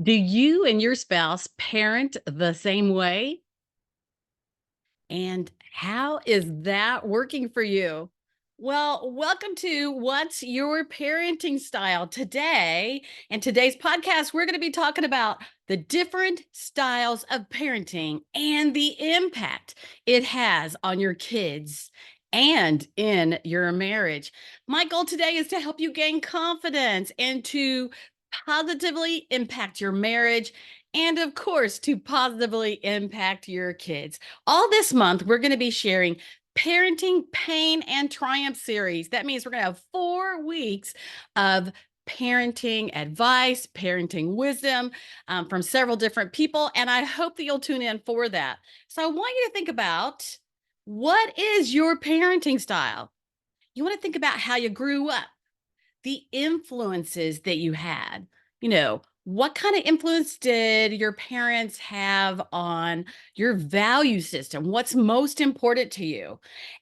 Do you and your spouse parent the same way? And how is that working for you? Well, welcome to What's Your Parenting Style? Today, in today's podcast, we're going to be talking about the different styles of parenting and the impact it has on your kids and in your marriage. My goal today is to help you gain confidence and to positively impact your marriage and, of course, to positively impact your kids. All this month, we're going to be sharing Parenting Pain and Triumph series. That means we're going to have 4 weeks of parenting advice, parenting wisdom from several different people. And I hope that you'll tune in for that. So I want you to think about, what is your parenting style? You want to think about how you grew up, the influences that you had. What kind of influence did your parents have on your value system? What's most important to you?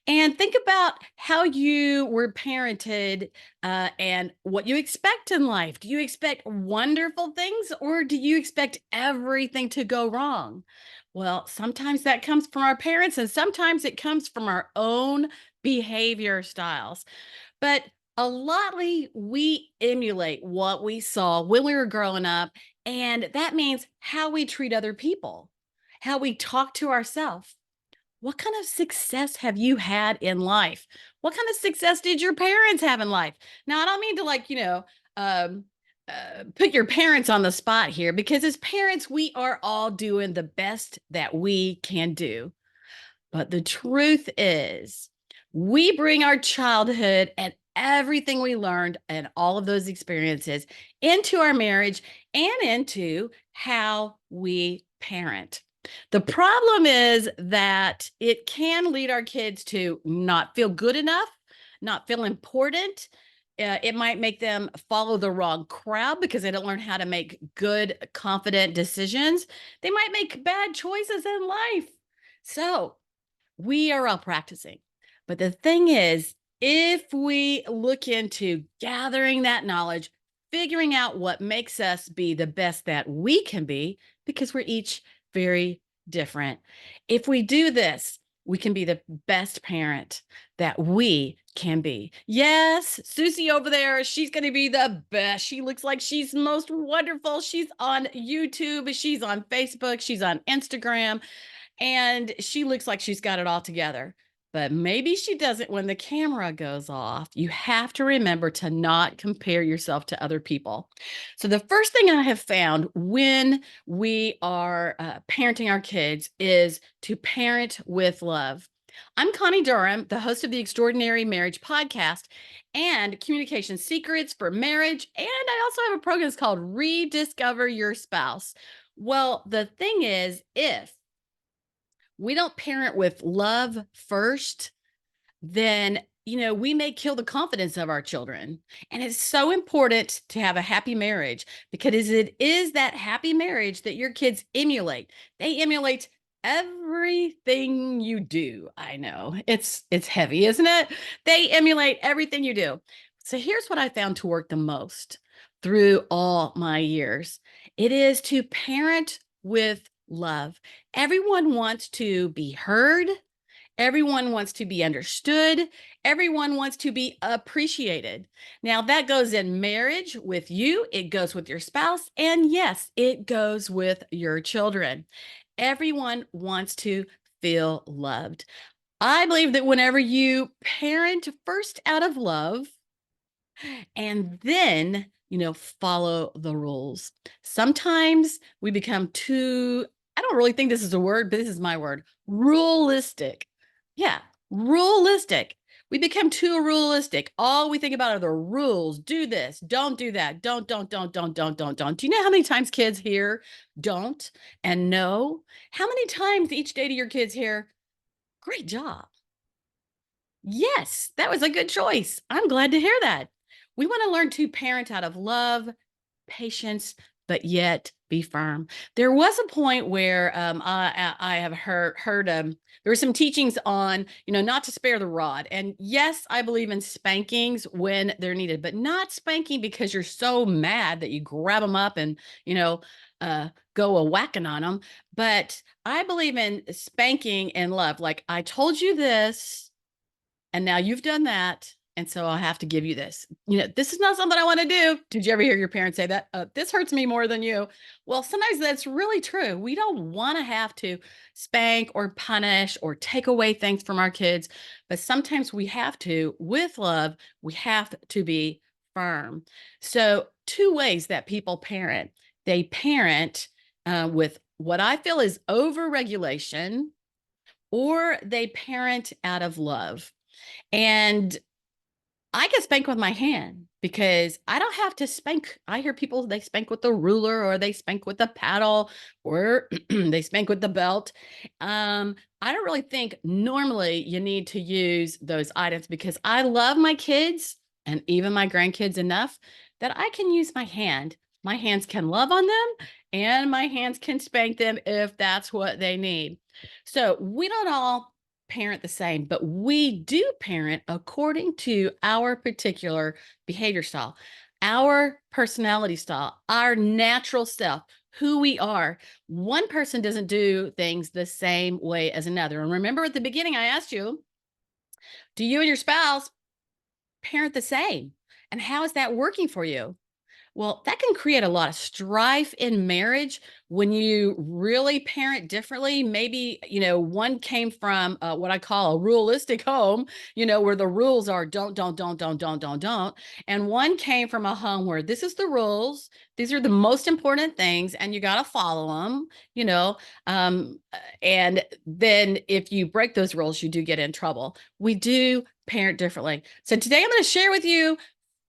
And think about how you were parented and what you expect in life. Do you expect wonderful things, or do you expect everything to go wrong? Well, sometimes that comes from our parents, and sometimes it comes from our own behavior styles. But a lotly we emulate what we saw when we were growing up, and that means how we treat other people, how we talk to ourselves. What kind of success have you had in life? What kind of success did your parents have in life? Now, I don't mean to um, put your parents on the spot here, because as parents, we are all doing the best that we can do. But the truth is, we bring our childhood and everything we learned and all of those experiences into our marriage and into how we parent. The problem is that it can lead our kids to not feel good enough, not feel important. It might make them follow the wrong crowd because they don't learn how to make good, confident decisions. They might make bad choices in life. So, we are all practicing. But the thing is, if we look into gathering that knowledge, figuring out what makes us be the best that we can be, because we're each very different. If we do this, we can be the best parent that we can be. Yes, Susie over there, she's going to be the best. She looks like she's most wonderful. She's on YouTube, she's on Facebook, she's on Instagram, and she looks like she's got it all together. But maybe she doesn't when the camera goes off. You have to remember to not compare yourself to other people. So, the first thing I have found when we are parenting our kids is to parent with love. I'm Connie Durham, the host of the Extraordinary Marriage Podcast and Communication Secrets for Marriage. And I also have a program that's called Rediscover Your Spouse. Well, the thing is, if we don't parent with love first, then we may kill the confidence of our children. And it's so important to have a happy marriage, because it is that happy marriage that your kids emulate. They emulate everything you do. I know it's heavy, isn't it? They emulate everything you do. So here's what I found to work the most through all my years. It is to parent with love. Everyone wants to be heard. Everyone wants to be understood. Everyone wants to be appreciated. Now, that goes in marriage with you, it goes with your spouse, and yes, it goes with your children. Everyone wants to feel loved. I believe that whenever you parent first out of love, and then follow the rules. Sometimes we become too, I don't really think this is a word, but this is my word, rulistic. Yeah, rulistic. We become too rulistic. All we think about are the rules. Do this, don't do that, don't. Do you know how many times kids hear don't and no? How many times each day do your kids hear great job? Yes, that was a good choice. I'm glad to hear that. We want to learn to parent out of love, patience, but yet be firm. There was a point where I have heard there were some teachings on, not to spare the rod. And yes, I believe in spankings when they're needed, but not spanking because you're so mad that you grab them up and, you know, go a whacking on them. But I believe in spanking and love. Like, I told you this, and now you've done that. And so I'll have to give you this. This is not something I want to do. Did you ever hear your parents say that? This hurts me more than you. Well, sometimes that's really true. We don't want to have to spank or punish or take away things from our kids, but sometimes we have to, with love, we have to be firm. So, two ways that people parent: they parent with what I feel is overregulation, or they parent out of love. And I get spanked with my hand because I don't have to spank. I hear people, they spank with the ruler, or they spank with the paddle, or they spank with the belt. I don't really think normally you need to use those items, because I love my kids and even my grandkids enough that I can use my hand. My hands can love on them, and my hands can spank them if that's what they need. So we don't all parent the same, but we do parent according to our particular behavior style, our personality style, our natural self, who we are. One person doesn't do things the same way as another. And remember, at the beginning, I asked you, do you and your spouse parent the same? And how is that working for you? Well, that can create a lot of strife in marriage when you really parent differently. Maybe, one came from what I call a rulistic home, where the rules are don't. And one came from a home where this is the rules. These are the most important things, and you got to follow them, and then if you break those rules, you do get in trouble. We do parent differently. So today I'm going to share with you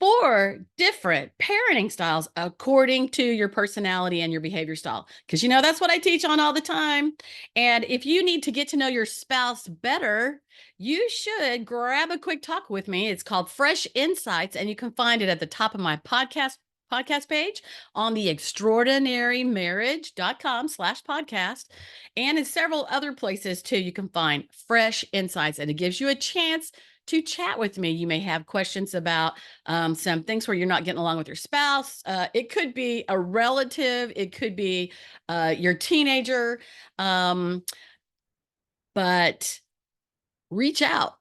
4 different parenting styles according to your personality and your behavior style. Because that's what I teach on all the time. And if you need to get to know your spouse better, you should grab a quick talk with me. It's called Fresh Insights, and you can find it at the top of my podcast page on the extraordinarymarriage.com/podcast, and in several other places too. You can find Fresh Insights, and it gives you a chance to chat with me. You may have questions about some things where you're not getting along with your spouse. It could be a relative, it could be your teenager, but reach out.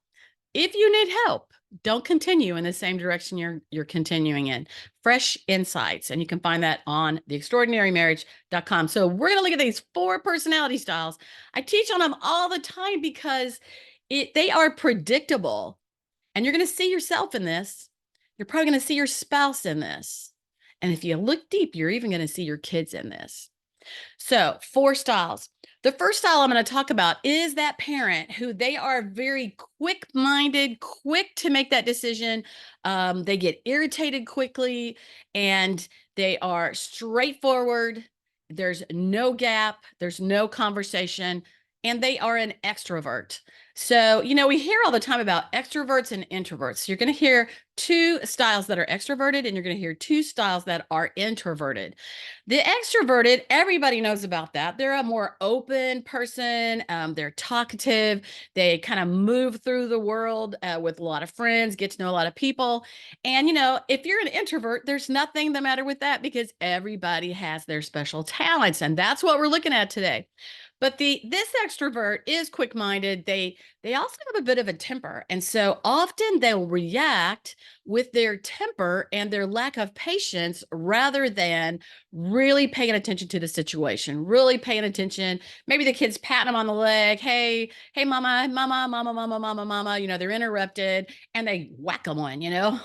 If you need help, don't continue in the same direction you're continuing in. Fresh Insights, and you can find that on theextraordinarymarriage.com. So we're going to look at these 4 personality styles. I teach on them all the time because they are predictable. And you're going to see yourself in this. You're probably going to see your spouse in this. And if you look deep, you're even going to see your kids in this. So, 4 styles. The first style I'm going to talk about is that parent who they are very quick-minded, quick to make that decision. They get irritated quickly, and they are straightforward. There's no gap, there's no conversation, and they are an extrovert. So, we hear all the time about extroverts and introverts. You're going to hear 2 styles that are extroverted, and you're going to hear 2 styles that are introverted. The extroverted, everybody knows about that. They're a more open person. They're talkative. They kind of move through the world with a lot of friends, get to know a lot of people. And, if you're an introvert, there's nothing the matter with that, because everybody has their special talents. And that's what we're looking at today. But this extrovert is quick-minded. They also have a bit of a temper. And so often they'll react with their temper and their lack of patience, rather than really paying attention to the situation, really paying attention. Maybe the kid's patting them on the leg. Hey, mama, mama, mama, mama, mama, mama. They're interrupted, and they whack them one, yeah.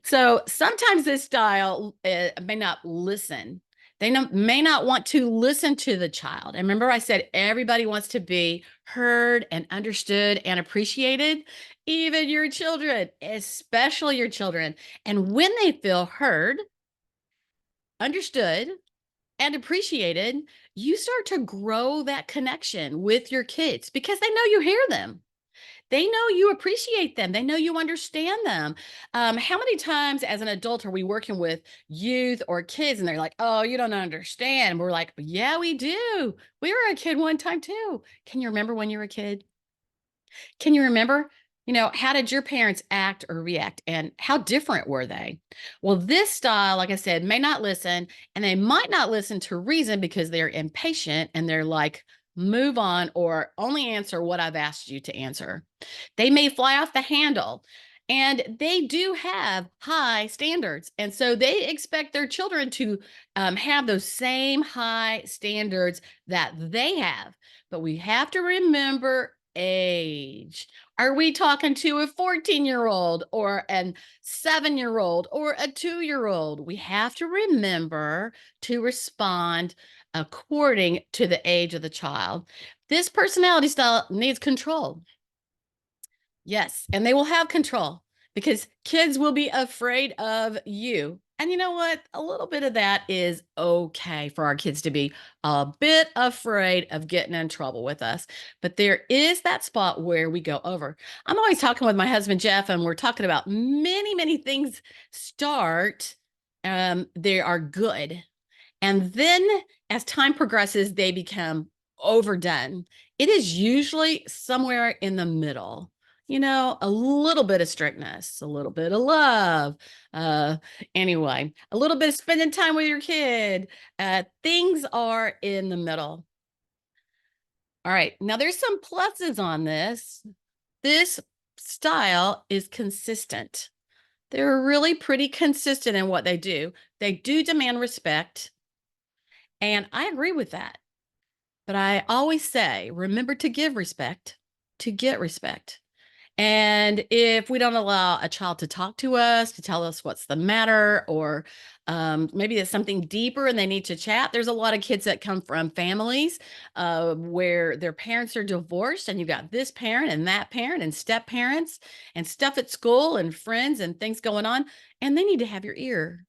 So sometimes this style may not listen. They may not want to listen to the child. And remember, I said everybody wants to be heard and understood and appreciated, even your children, especially your children. And when they feel heard, understood, and appreciated, you start to grow that connection with your kids, because they know you hear them. They know you appreciate them. They know you understand them. How many times as an adult are we working with youth or kids and they're like, oh, you don't understand? And we're like, yeah, we do. We were a kid one time too. Can you remember when you were a kid? Can you remember? How did your parents act or react and how different were they? Well, this style, like I said, may not listen and they might not listen to reason because they're impatient and they're like, move on or only answer what I've asked you to answer. They may fly off the handle and they do have high standards. And so they expect their children to have those same high standards that they have. But we have to remember age. Are we talking to a 14-year-old or an 7-year-old or a 2-year-old? We have to remember to respond according to the age of the child. This personality style needs control. Yes, and they will have control because kids will be afraid of you. And you know what? A little bit of that is okay for our kids to be a bit afraid of getting in trouble with us. But there is that spot where we go over. I'm always talking with my husband, Jeff, and we're talking about many, many things start. They are good. And then as time progresses, they become overdone. It is usually somewhere in the middle, a little bit of strictness, a little bit of love. Uh, anyway, a little bit of spending time with your kid. Things are in the middle. All right. Now there's some pluses on this. This style is consistent. They're really pretty consistent in what they do. They do demand respect. And I agree with that. But I always say, remember to give respect to get respect. And if we don't allow a child to talk to us, to tell us what's the matter, or maybe it's something deeper and they need to chat, there's a lot of kids that come from families where their parents are divorced, and you've got this parent and step parents and stuff at school and friends and things going on, and they need to have your ear.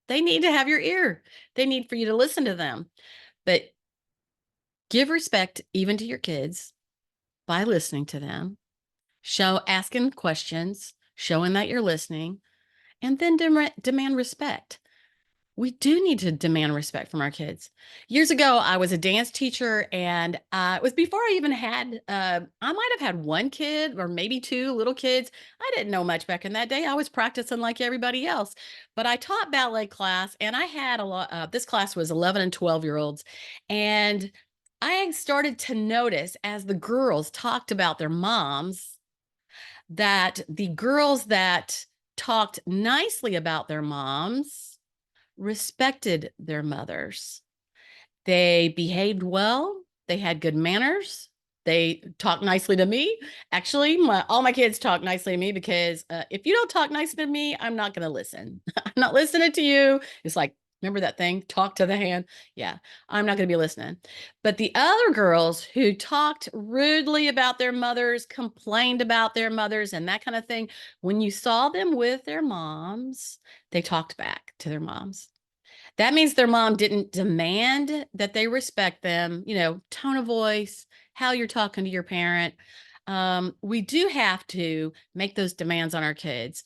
They need to have your ear. They need for you to listen to them. But give respect even to your kids by listening to them, asking questions, showing that you're listening, and then demand respect. We do need to demand respect from our kids. Years ago, I was a dance teacher, and it was before I even had, I might have had one kid or maybe two little kids. I didn't know much back in that day. I was practicing like everybody else, but I taught ballet class, and I had a lot. This class was 11 and 12-year-olds, and I started to notice as the girls talked about their moms that the girls that talked nicely about their moms respected their mothers. They behaved well. They had good manners. They talked nicely to me. Actually, all my kids talk nicely to me because if you don't talk nicely to me, I'm not going to listen. I'm not listening to you. It's like, remember that thing? Talk to the hand. Yeah, I'm not going to be listening. But the other girls who talked rudely about their mothers, complained about their mothers, and that kind of thing, when you saw them with their moms, they talked back to their moms. That means their mom didn't demand that they respect them, tone of voice, how you're talking to your parent. We do have to make those demands on our kids.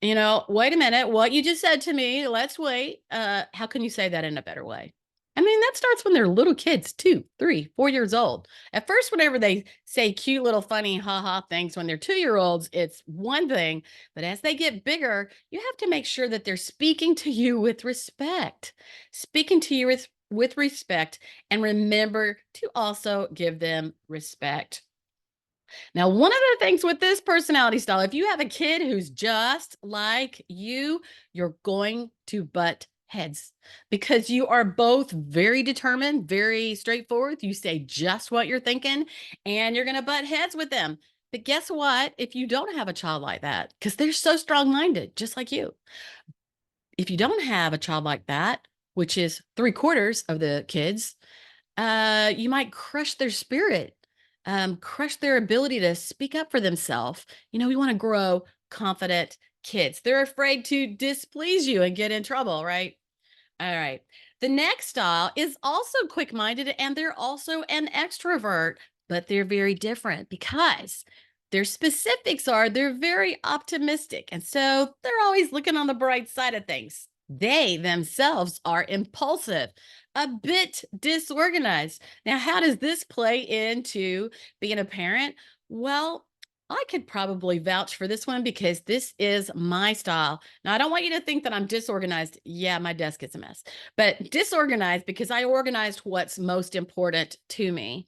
Wait a minute, what you just said to me, let's wait. How can you say that in a better way? I mean, that starts when they're little kids, 2, 3, 4 years old. At first, whenever they say cute little funny ha-ha things when they're 2-year-olds, it's one thing. But as they get bigger, you have to make sure that they're speaking to you with respect. Speaking to you with respect, and remember to also give them respect. Now, one of the things with this personality style, if you have a kid who's just like you're going to butt heads because you are both very determined, very straightforward. You say just what you're thinking, and you're going to butt heads with them. But guess what? If you don't have a child like that, because they're so strong-minded, just like you, if you don't have a child like that, which is 3/4 of the kids, you might crush their spirit, crush their ability to speak up for themselves. We want to grow confident kids. They're afraid to displease you and get in trouble, right? All right. The next style is also quick minded and they're also an extrovert, but they're very different because Their specifics are they're very optimistic. And so they're always looking on the bright side of things. They themselves are impulsive, a bit disorganized. Now, how does this play into being a parent? Well, I could probably vouch for this one because this is my style. Now, I don't want you to think that I'm disorganized. Yeah, my desk is a mess, but disorganized because I organized what's most important to me.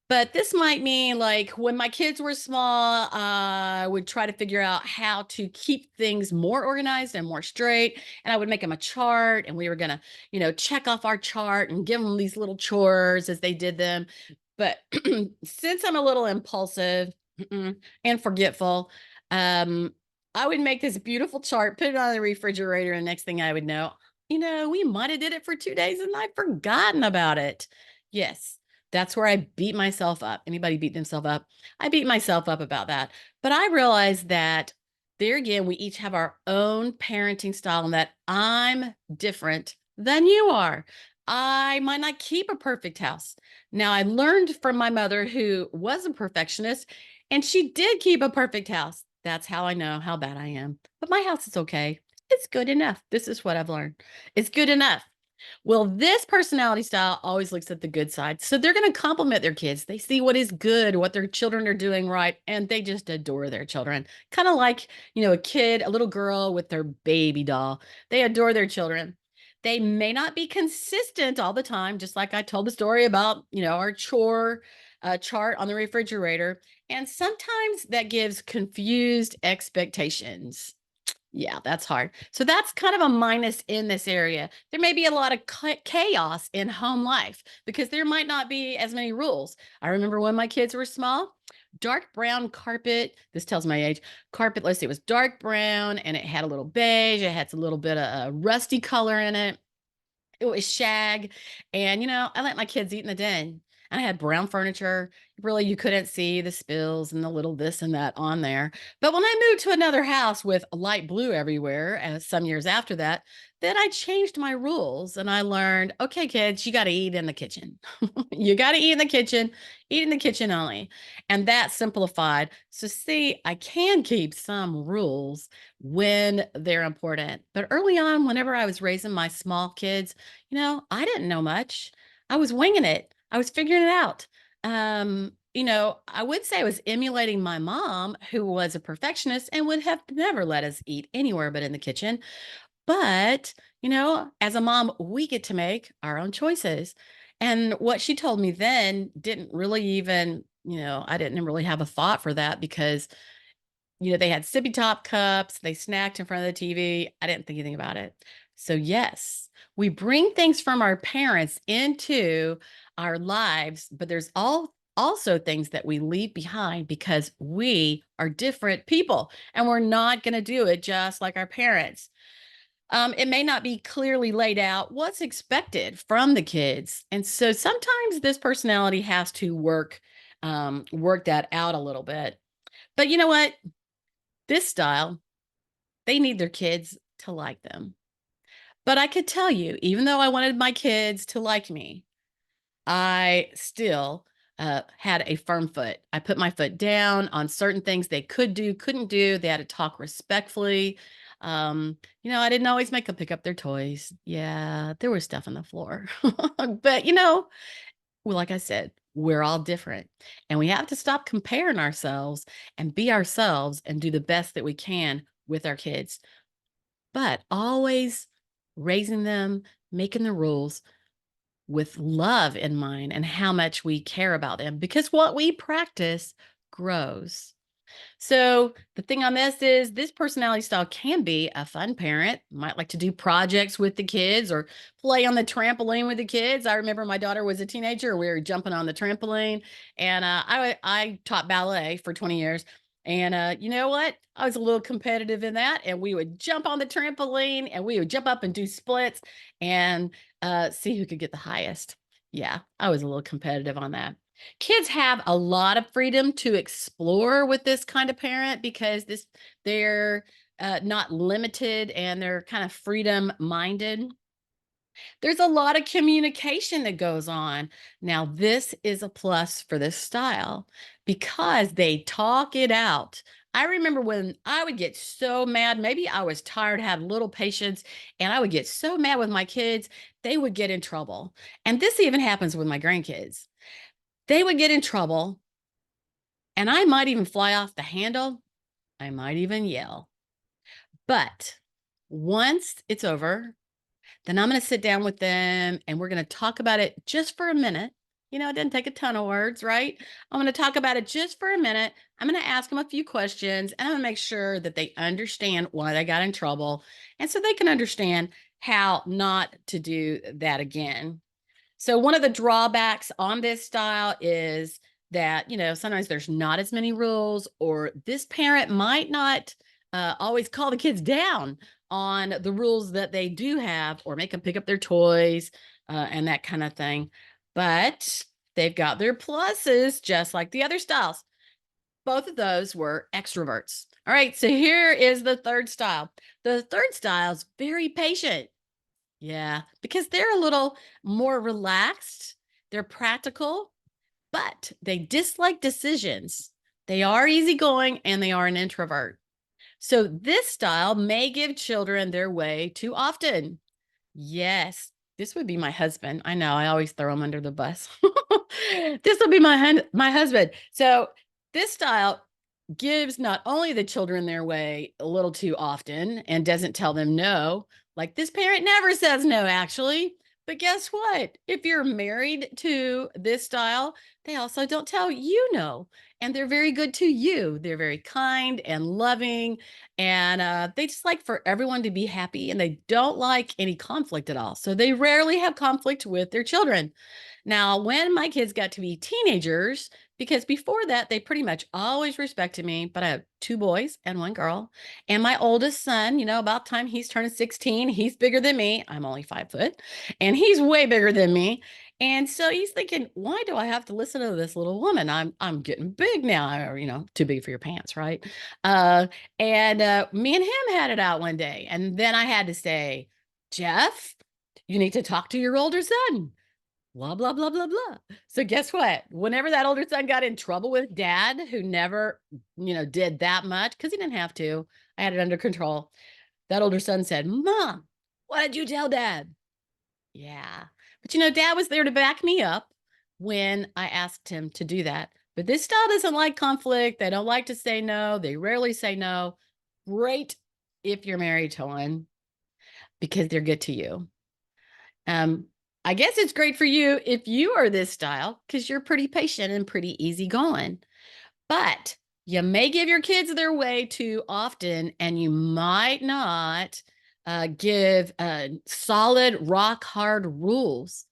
But this might mean like when my kids were small, I would try to figure out how to keep things more organized and more straight. And I would make them a chart, and we were going to, check off our chart and give them these little chores as they did them. But since I'm a little impulsive and forgetful, um, I would make this beautiful chart, put it on the refrigerator, and next thing I would know, we might have did it for 2 days and I'd forgotten about it. Yes, that's where I beat myself up. Anybody beat themselves up? I beat myself up about that. But I realized that there again, we each have our own parenting style and that I'm different than you are. I might not keep a perfect house. Now, I learned from my mother, who was a perfectionist, and she did keep a perfect house. That's how I know how bad I am. But my house is okay. It's good enough. This is what I've learned. It's good enough. Well, this personality style always looks at the good side. So they're going to compliment their kids. They see what is good, what their children are doing right, and they just adore their children. Kind of like, a kid, a little girl with their baby doll. They adore their children. They may not be consistent all the time, just like I told the story about, our chore chart on the refrigerator. And sometimes that gives confused expectations. Yeah, that's hard. So that's kind of a minus in this area. There may be a lot of chaos in home life because there might not be as many rules. I remember when my kids were small, dark brown carpet. This tells my age. Carpet, let's see, it was dark brown and it had a little beige. It had a little bit of a rusty color in it. It was shag. And, I let my kids eat in the den. And I had brown furniture. Really, you couldn't see the spills and the little this and that on there. But when I moved to another house with light blue everywhere, some years after that, then I changed my rules and I learned, okay, kids, you got to eat in the kitchen. You got to eat in the kitchen only. And that simplified. So, see, I can keep some rules when they're important. But early on, whenever I was raising my small kids, I didn't know much. I was winging it. I was figuring it out. I would say I was emulating my mom, who was a perfectionist and would have never let us eat anywhere but in the kitchen. But, as a mom, we get to make our own choices. And what she told me then didn't really even, I didn't really have a thought for that because they had sippy top cups, they snacked in front of the TV. I didn't think anything about it. So, yes, we bring things from our parents into our lives, but there's also things that we leave behind because we are different people and we're not going to do it just like our parents. It may not be clearly laid out what's expected from the kids. And so sometimes this personality has to work that out a little bit. But you know what? This style, they need their kids to like them. But I could tell you, even though I wanted my kids to like me, I still had a firm foot. I put my foot down on certain things they could do, couldn't do. They had to talk respectfully. I didn't always make them pick up their toys. Yeah, there was stuff on the floor. But, well, like I said, we're all different. And we have to stop comparing ourselves and be ourselves and do the best that we can with our kids. But always raising them, making the rules with love in mind and how much we care about them because what we practice grows. So the thing on this is this personality style can be a fun parent. Might like to do projects with the kids or play on the trampoline with the kids. I remember my daughter was a teenager. We were jumping on the trampoline, and I taught ballet for 20 years. And you know what? I was a little competitive in that, and we would jump on the trampoline and we would jump up and do splits and see who could get the highest. Yeah, I was a little competitive on that. Kids have a lot of freedom to explore with this kind of parent because they're not limited and they're kind of freedom minded. There's a lot of communication that goes on. Now, this is a plus for this style because they talk it out. I remember when I would get so mad, maybe I was tired, had little patience, and I would get so mad with my kids, they would get in trouble. And this even happens with my grandkids. They would get in trouble, and I might even fly off the handle. I might even yell. But once it's over, then I'm going to sit down with them and we're going to talk about it just for a minute. It didn't take a ton of words, right? I'm going to talk about it just for a minute. I'm going to ask them a few questions and I'm going to make sure that they understand why they got in trouble. And so they can understand how not to do that again. So one of the drawbacks on this style is that, sometimes there's not as many rules, or this parent might not always call the kids down on the rules that they do have, or make them pick up their toys and that kind of thing. But they've got their pluses, just like the other styles. Both of those were extroverts. All right, so here is the third style. The third style is very patient. Yeah, because they're a little more relaxed, they're practical, but they dislike decisions. They are easygoing and they are an introvert. So this style may give children their way too often. Yes, this would be my husband. I know I always throw him under the bus. This will be my husband. So this style gives not only the children their way a little too often and doesn't tell them no, like this parent never says no, actually. But guess what? If you're married to this style, they also don't tell you no. And they're very good to you. They're very kind and loving. And they just like for everyone to be happy. And they don't like any conflict at all. So they rarely have conflict with their children. Now, when my kids got to be teenagers, because before that, they pretty much always respected me, but I have two boys and one girl. And my oldest son, about time he's turning 16, he's bigger than me. I'm only 5 foot, and he's way bigger than me. And so he's thinking, why do I have to listen to this little woman? I'm getting big now, or too big for your pants, right? Uh, and me and him had it out one day, and then I had to say, Jeff, you need to talk to your older son. Blah, blah, blah, blah, blah. So guess what? Whenever that older son got in trouble with dad, who never, did that much because he didn't have to, I had it under control. That older son said, Mom, what did you tell dad? Yeah. But dad was there to back me up when I asked him to do that. But this style doesn't like conflict. They don't like to say no. They rarely say no. Great if you're married to one because they're good to you. Um, I guess it's great for you if you are this style because you're pretty patient and pretty easygoing. But you may give your kids their way too often, and you might not give solid, rock hard rules.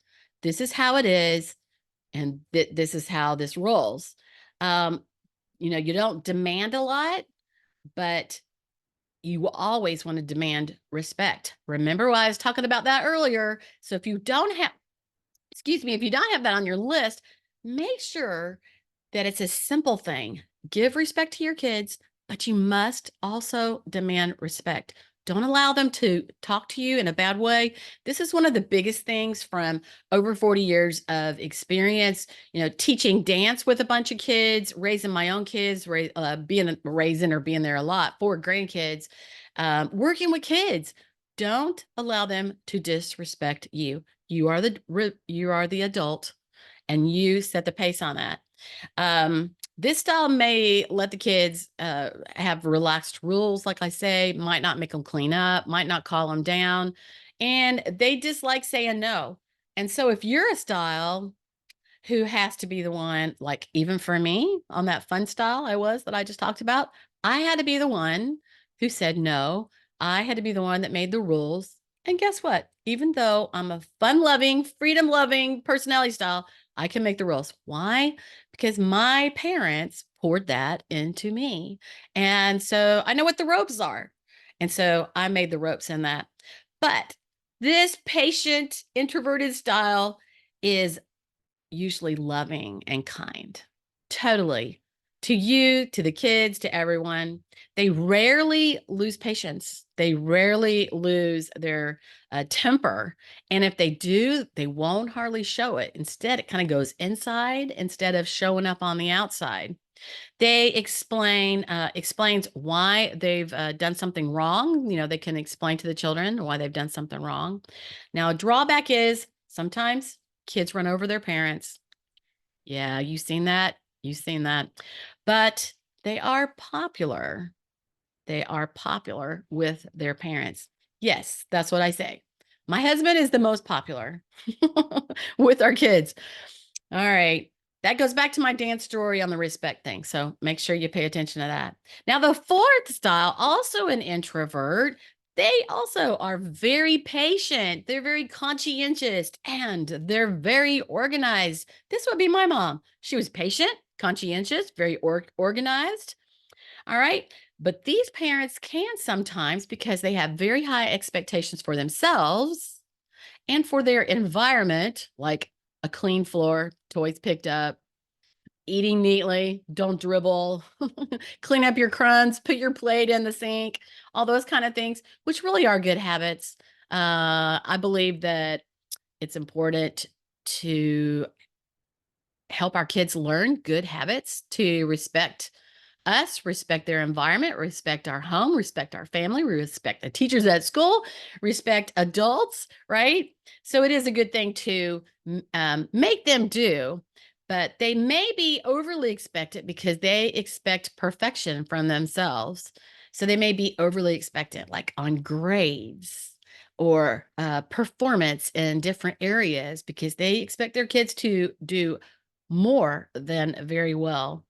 This is how it is, and this is how this rolls. Um, you don't demand a lot, but you will always want to demand respect. Remember why I was talking about that earlier. So if you don't have, excuse me, if you don't have that on your list, make sure that it's a simple thing. Give respect to your kids, but you must also demand respect. Don't allow them to talk to you in a bad way. This is one of the biggest things from over 40 years of experience, teaching dance with a bunch of kids, raising my own kids, raising or being there a lot for grandkids, working with kids. Don't allow them to disrespect you. You are the adult, and you set the pace on that. This style may let the kids have relaxed rules, like I say, might not make them clean up, might not call them down, and they dislike saying no. And so, if you're a style who has to be the one, like even for me on that fun style that I just talked about, I had to be the one who said no. I had to be the one that made the rules. And guess what? Even though I'm a fun loving, freedom loving personality style, I can make the rules. Why? Because my parents poured that into me. And so I know what the ropes are. And so I made the ropes in that. But this patient, introverted style is usually loving and kind. Totally. to you, to the kids, to everyone. They rarely lose patience. They rarely lose their temper. And if they do, they won't hardly show it. Instead, it kind of goes inside instead of showing up on the outside. They explains why they've done something wrong. They can explain to the children why they've done something wrong. Now, a drawback is sometimes kids run over their parents. Yeah, you've seen that. You've seen that. But they are popular. They are popular with their parents. Yes, that's what I say. My husband is the most popular with our kids. All right. That goes back to my dance story on the respect thing. So make sure you pay attention to that. Now, the fourth style, also an introvert, they also are very patient. They're very conscientious and they're very organized. This would be my mom. She was patient, conscientious, very organized. All right. But these parents can sometimes, because they have very high expectations for themselves and for their environment, like a clean floor, toys picked up, eating neatly, don't dribble, clean up your crumbs, put your plate in the sink, all those kind of things, which really are good habits. I believe that it's important to help our kids learn good habits, to respect us, respect their environment, respect our home, respect our family, respect the teachers at school, respect adults, right? So it is a good thing to make them do, but they may be overly expectant because they expect perfection from themselves. So they may be overly expectant, like on grades or performance in different areas, because they expect their kids to do more than very well.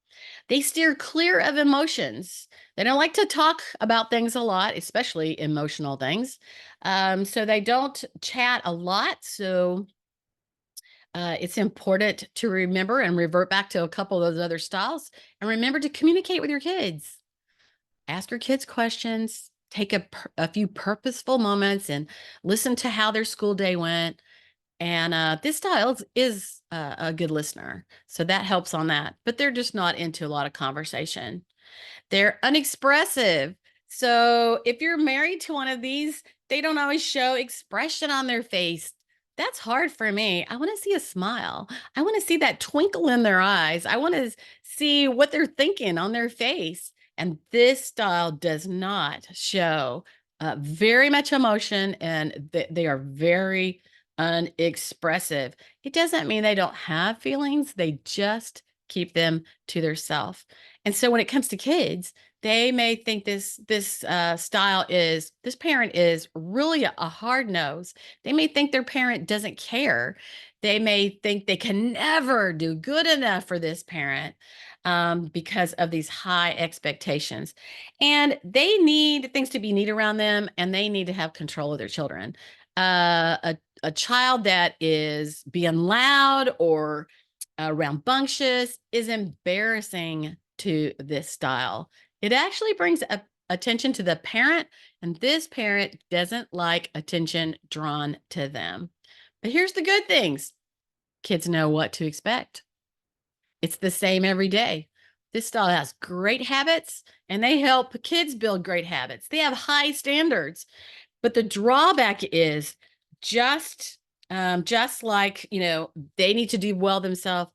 They steer clear of emotions. They don't like to talk about things a lot, especially emotional things. So they don't chat a lot. So it's important to remember and revert back to a couple of those other styles and remember to communicate with your kids. Ask your kids questions, take a few purposeful moments and listen to how their school day went. And this style is a good listener. So that helps on that. But they're just not into a lot of conversation. They're unexpressive. So if you're married to one of these, they don't always show expression on their face. That's hard for me. I want to see a smile. I want to see that twinkle in their eyes. I want to see what they're thinking on their face. And this style does not show very much emotion, and they are very unexpressive. It doesn't mean they don't have feelings. They just keep them to themselves. And so when it comes to kids, they may think this parent is really a hard nose. They may think their parent doesn't care. They may think they can never do good enough for this parent because of these high expectations. And they need things to be neat around them, and they need to have control of their children. A child that is being loud or rambunctious is embarrassing to this style. It actually brings attention to the parent, and this parent doesn't like attention drawn to them. But here's the good things: kids know what to expect. It's the same every day. This style has great habits, and they help kids build great habits. They have high standards. But the drawback is just just like, they need to do well themselves.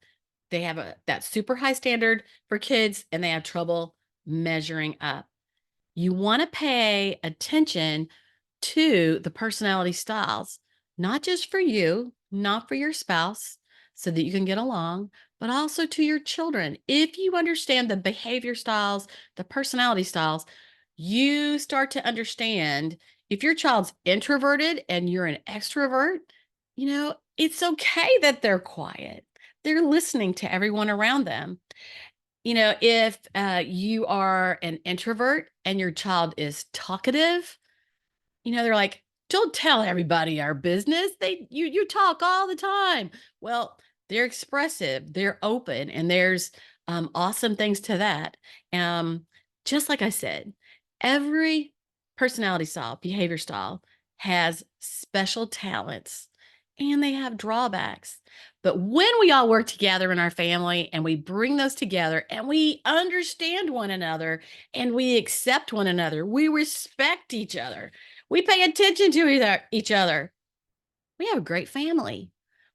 They have that super high standard for kids, and they have trouble measuring up. You want to pay attention to the personality styles, not just for you, not for your spouse, so that you can get along, but also to your children. If you understand the behavior styles, the personality styles, you start to understand if your child's introverted and you're an extrovert, it's okay that they're quiet. They're listening to everyone around them. If you are an introvert and your child is talkative, they're like, "Don't tell everybody our business. You talk all the time." Well, they're expressive, they're open, and there's awesome things to that. Um, just like I said, every personality style, behavior style has special talents. and they have drawbacks. But when we all work together in our family and we bring those together and we understand one another and we accept one another, we respect each other, we pay attention to each other, we have a great family.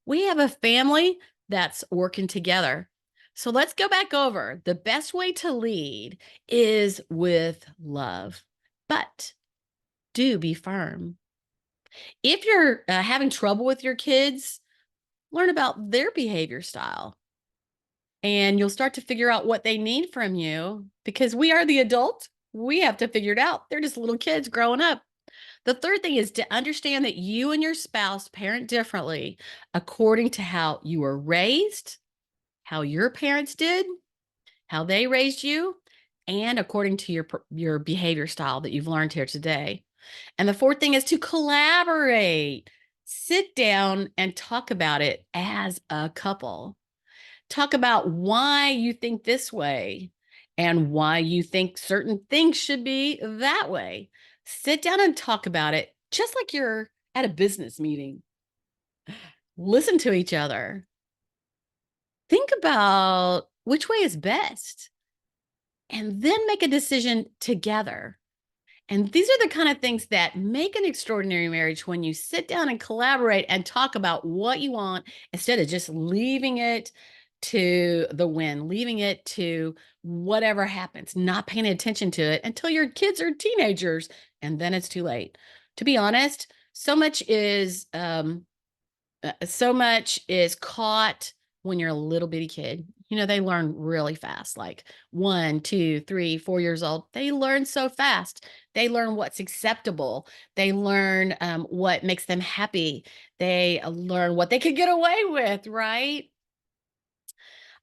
We have a family that's working together. So let's go back over. The best way to lead is with love, but do be firm. If you're having trouble with your kids, learn about their behavior style and you'll start to figure out what they need from you because we are the adults. We have to figure it out. They're just little kids growing up. The third thing is to understand that you and your spouse parent differently according to how you were raised, how your parents did, how they raised you, and according to your behavior style that you've learned here today. And the fourth thing is to collaborate. Sit down and talk about it as a couple. Talk about why you think this way and why you think certain things should be that way. Sit down and talk about it just like you're at a business meeting. Listen to each other. Think about which way is best and then make a decision together. And these are the kind of things that make an extraordinary marriage when you sit down and collaborate and talk about what you want instead of just leaving it to the wind, leaving it to whatever happens, not paying attention to it until your kids are teenagers. And then it's too late. To be honest, so much is caught when you're a little bitty kid. You know, they learn really fast, like 1, 2, 3, 4 years old. They learn so fast. They learn what's acceptable. They learn what makes them happy. They learn what they could get away with, right?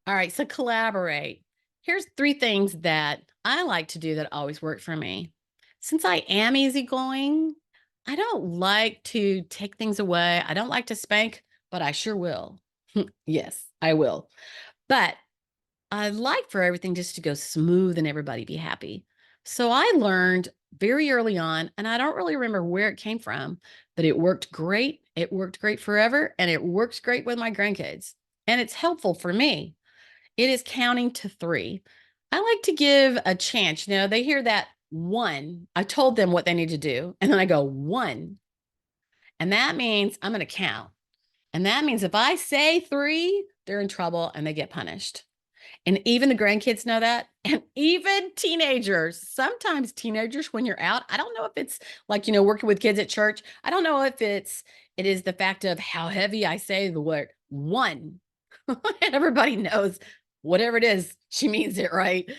All right, so collaborate. Here's 3 things that I like to do that always work for me. Since I am easygoing, I don't like to take things away. I don't like to spank, but I sure will. Yes, I will. But I like for everything just to go smooth and everybody be happy. So I learned very early on, and I don't really remember where it came from, but it worked great. It worked great forever, and it works great with my grandkids. And it's helpful for me. It is counting to 3. I like to give a chance. You know, they hear that 1. I told them what they need to do. And then I go 1. And that means I'm going to count. And that means if I say 3, they're in trouble and they get punished. And even the grandkids know that. And even teenagers, sometimes teenagers, when you're out, I don't know if it's like, working with kids at church. I don't know if it is the fact of how heavy I say the word 1. And everybody knows whatever it is, she means it, right? If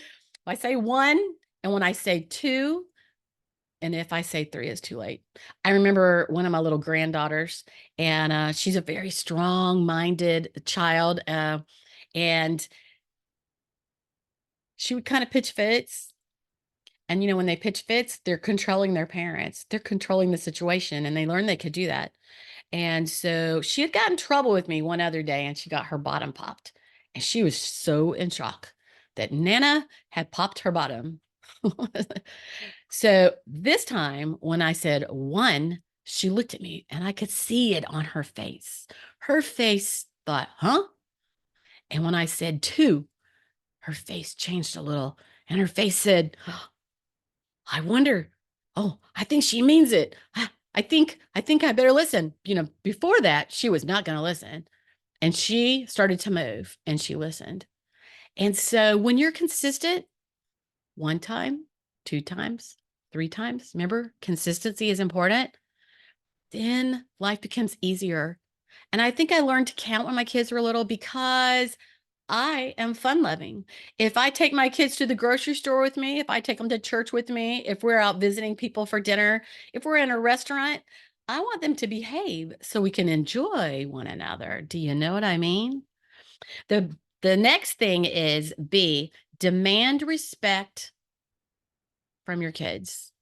I say 1 and when I say 2, and if I say 3, it's too late. I remember one of my little granddaughters, and she's a very strong-minded child, and she would kind of pitch fits. And, when they pitch fits, they're controlling their parents. They're controlling the situation, and they learned they could do that. And so she had gotten in trouble with me one other day, and she got her bottom popped. And she was so in shock that Nana had popped her bottom. So this time when I said 1, she looked at me and I could see it on her face. Her face thought, huh? And when I said 2, her face changed a little and her face said, I wonder, oh, I think she means it. I think I better listen. Before that, she was not going to listen. And she started to move and she listened. And so when you're consistent, 1 time, 2 times, 3 times, remember, consistency is important. Then life becomes easier. And I think I learned to count when my kids were little because I am fun loving. If I take my kids to the grocery store with me, if I take them to church with me, if we're out visiting people for dinner, if we're in a restaurant, I want them to behave so we can enjoy one another. Do you know what I mean? The next thing is B, demand respect from your kids.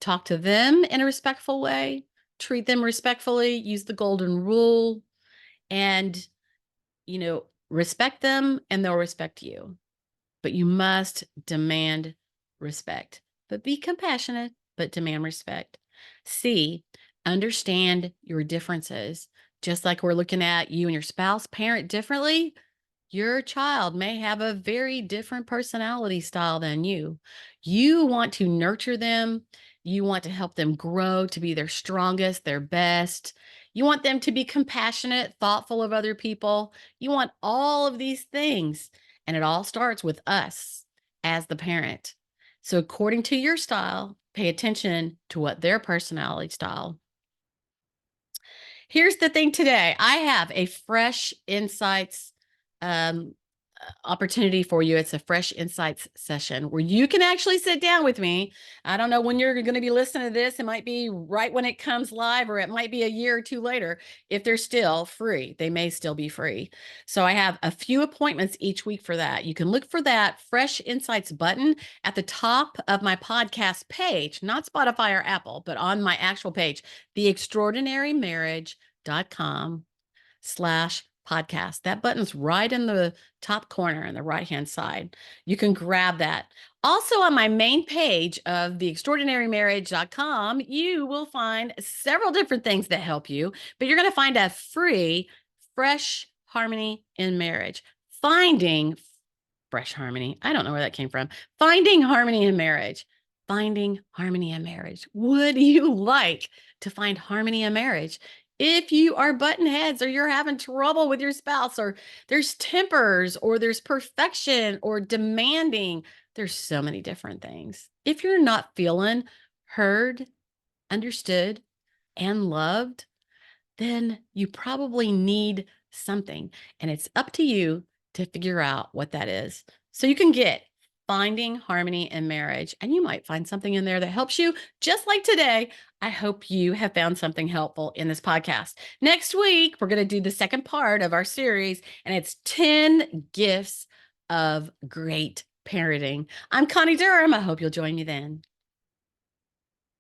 Talk to them in a respectful way, treat them respectfully, use the golden rule, and, respect them and they'll respect you. But you must demand respect, but be compassionate, but demand respect. C, understand your differences. Just like we're looking at you and your spouse parent differently, your child may have a very different personality style than you. You want to nurture them. You want to help them grow to be their strongest, their best. You want them to be compassionate, thoughtful of other people. You want all of these things. And it all starts with us as the parent. So, according to your style, pay attention to what their personality style. Here's the thing today. I have a fresh insights um, opportunity for you. It's a fresh insights session where you can actually sit down with me. I don't know when you're going to be listening to this. It might be right when it comes live, or it might be a year or two later. If they're still free, they may still be free. So I have a few appointments each week for that. You can look for that fresh insights button at the top of my podcast page, not Spotify or Apple, but on my actual page, theextraordinarymarriage.com/podcast. That button's right in the top corner on the right-hand side. You can grab that. Also, on my main page of theextraordinarymarriage.com, you will find several different things that help you, but you're going to find a free fresh harmony in marriage. Finding fresh harmony. I don't know where that came from. Finding harmony in marriage. Finding harmony in marriage. Would you like to find harmony in marriage? If you are button heads, or you're having trouble with your spouse, or there's tempers, or there's perfection, or demanding, there's so many different things. If you're not feeling heard, understood, and loved, then you probably need something. And it's up to you to figure out what that is. So you can get Finding Harmony in Marriage, and you might find something in there that helps you, just like today. I hope you have found something helpful in this podcast. Next week, we're going to do the second part of our series, and it's 10 gifts of great parenting. I'm Connie Durham. I hope you'll join me then.